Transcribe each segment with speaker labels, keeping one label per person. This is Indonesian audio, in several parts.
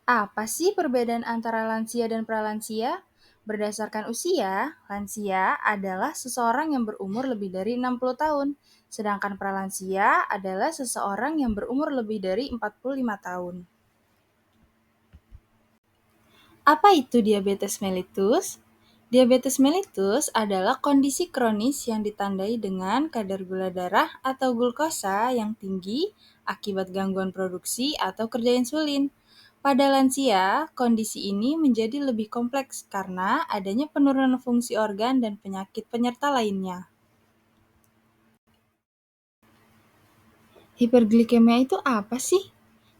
Speaker 1: Apa sih perbedaan antara lansia dan pralansia? Berdasarkan usia, lansia adalah seseorang yang berumur lebih dari 60 tahun, sedangkan pralansia adalah seseorang yang berumur lebih dari 45 tahun. Apa itu diabetes mellitus? Diabetes mellitus adalah kondisi kronis yang ditandai dengan kadar gula darah atau glukosa yang tinggi akibat gangguan produksi atau kerja insulin. Pada lansia, kondisi ini menjadi lebih kompleks karena adanya penurunan fungsi organ dan penyakit penyerta lainnya. Hiperglikemia itu apa sih?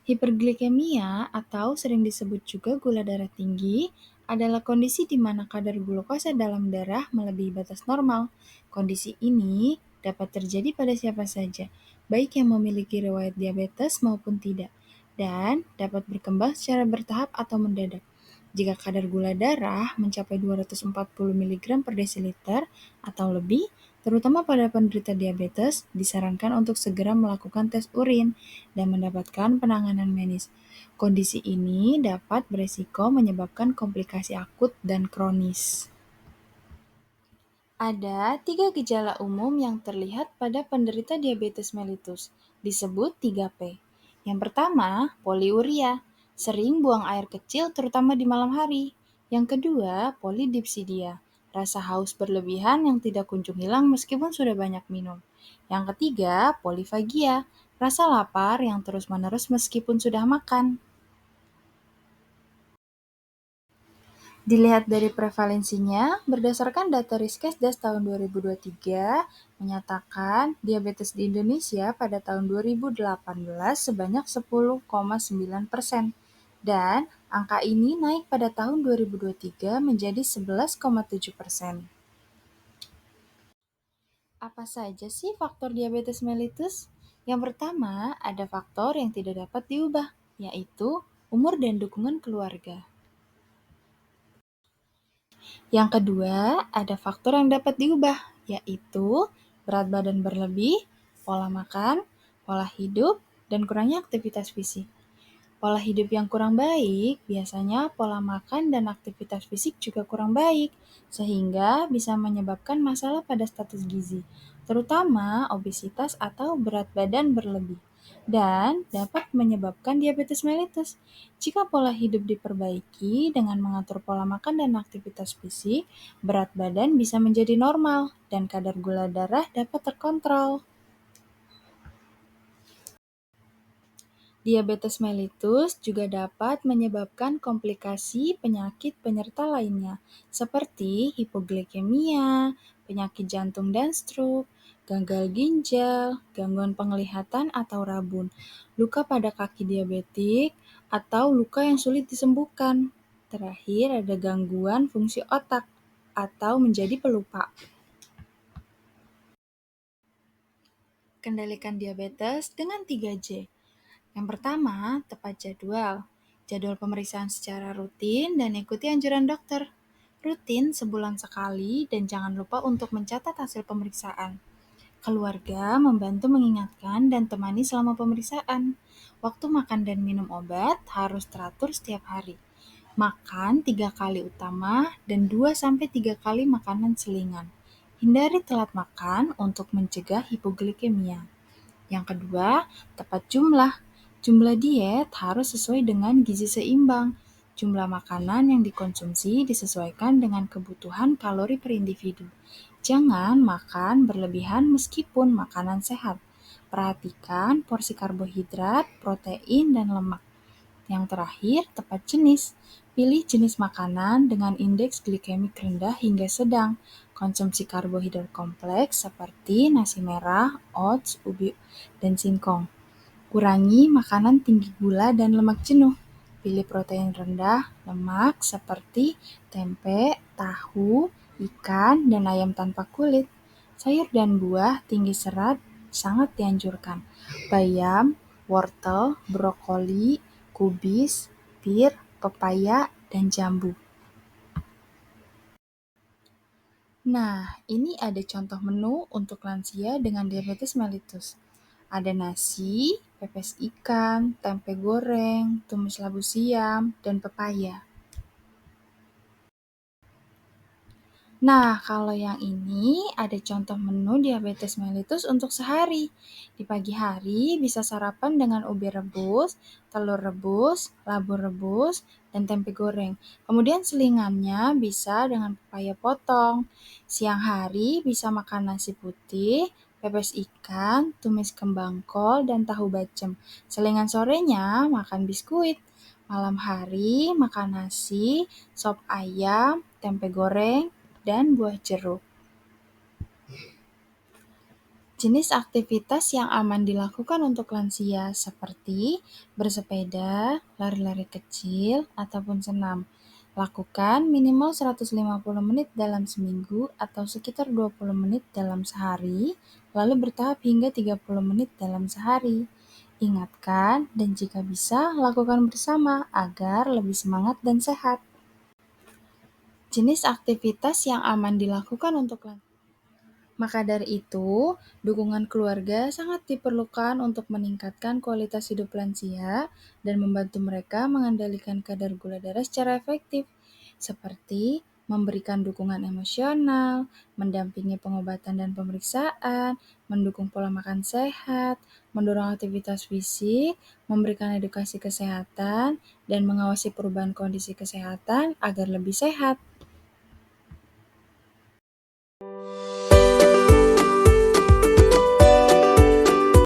Speaker 1: Hiperglikemia atau sering disebut juga gula darah tinggi adalah kondisi di mana kadar glukosa dalam darah melebihi batas normal. Kondisi ini dapat terjadi pada siapa saja, baik yang memiliki riwayat diabetes maupun tidak, dan dapat berkembang secara bertahap atau mendadak. Jika kadar gula darah mencapai 240 mg per desiliter atau lebih, terutama pada penderita diabetes, disarankan untuk segera melakukan tes urin dan mendapatkan penanganan medis. Kondisi ini dapat beresiko menyebabkan komplikasi akut dan kronis. Ada 3 gejala umum yang terlihat pada penderita diabetes mellitus, disebut 3P. Yang pertama, poliuria, sering buang air kecil terutama di malam hari. Yang kedua, polidipsidia, rasa haus berlebihan yang tidak kunjung hilang meskipun sudah banyak minum. Yang ketiga, polifagia, rasa lapar yang terus-menerus meskipun sudah makan. Dilihat dari prevalensinya, berdasarkan data Riskesdas tahun 2023 menyatakan diabetes di Indonesia pada tahun 2018 sebanyak 10,9% dan angka ini naik pada tahun 2023 menjadi 11,7%. Apa saja sih faktor diabetes mellitus? Yang pertama, ada faktor yang tidak dapat diubah, yaitu umur dan dukungan keluarga. Yang kedua, ada faktor yang dapat diubah, yaitu berat badan berlebih, pola makan, pola hidup, dan kurangnya aktivitas fisik. Pola hidup yang kurang baik, biasanya pola makan dan aktivitas fisik juga kurang baik, sehingga bisa menyebabkan masalah pada status gizi, terutama obesitas atau berat badan berlebih, dan dapat menyebabkan diabetes mellitus. Jika pola hidup diperbaiki dengan mengatur pola makan dan aktivitas fisik, berat badan bisa menjadi normal, dan kadar gula darah dapat terkontrol. Diabetes mellitus juga dapat menyebabkan komplikasi penyakit penyerta lainnya, seperti hipoglikemia, penyakit jantung dan stroke, gagal ginjal, gangguan penglihatan atau rabun, luka pada kaki diabetik, atau luka yang sulit disembuhkan. Terakhir, ada gangguan fungsi otak atau menjadi pelupa. Kendalikan diabetes dengan 3J. Yang pertama, tepat jadwal. Jadwal pemeriksaan secara rutin dan ikuti anjuran dokter. Rutin sebulan sekali dan jangan lupa untuk mencatat hasil pemeriksaan. Keluarga membantu mengingatkan dan temani selama pemeriksaan. Waktu makan dan minum obat harus teratur setiap hari. Makan 3 kali utama dan 2-3 kali makanan selingan. Hindari telat makan untuk mencegah hipoglikemia. Yang kedua, tepat jumlah. Jumlah diet harus sesuai dengan gizi seimbang. Jumlah makanan yang dikonsumsi disesuaikan dengan kebutuhan kalori per individu. Jangan makan berlebihan meskipun makanan sehat. Perhatikan porsi karbohidrat, protein, dan lemak. Yang terakhir, tepat jenis. Pilih jenis makanan dengan indeks glikemik rendah hingga sedang. Konsumsi karbohidrat kompleks seperti nasi merah, oats, ubi, dan singkong. Kurangi makanan tinggi gula dan lemak jenuh. Pilih protein rendah lemak seperti tempe, tahu, ikan, dan ayam tanpa kulit. Sayur dan buah tinggi serat sangat dianjurkan. Bayam, wortel, brokoli, kubis, pir, pepaya, dan jambu. Nah, ini ada contoh menu untuk lansia dengan diabetes mellitus. Ada nasi, pepes ikan, tempe goreng, tumis labu siam, dan pepaya. Nah, kalau yang ini ada contoh menu diabetes mellitus untuk sehari. Di pagi hari bisa sarapan dengan ubi rebus, telur rebus, labu rebus, dan tempe goreng. Kemudian selingannya bisa dengan pepaya potong. Siang hari bisa makan nasi putih, pepes ikan, tumis kembang kol, dan tahu bacem. Selingan sorenya makan biskuit. Malam hari makan nasi, sop ayam, tempe goreng, dan buah jeruk. Jenis aktivitas yang aman dilakukan untuk lansia seperti bersepeda, lari-lari kecil, ataupun senam. Lakukan minimal 150 menit dalam seminggu atau sekitar 20 menit dalam sehari, lalu bertahap hingga 30 menit dalam sehari. Ingatkan dan jika bisa lakukan bersama agar lebih semangat dan sehat. Jenis aktivitas yang aman dilakukan untuk lansia. Maka dari itu, dukungan keluarga sangat diperlukan untuk meningkatkan kualitas hidup lansia dan membantu mereka mengendalikan kadar gula darah secara efektif, seperti memberikan dukungan emosional, mendampingi pengobatan dan pemeriksaan, mendukung pola makan sehat, mendorong aktivitas fisik, memberikan edukasi kesehatan, dan mengawasi perubahan kondisi kesehatan agar lebih sehat.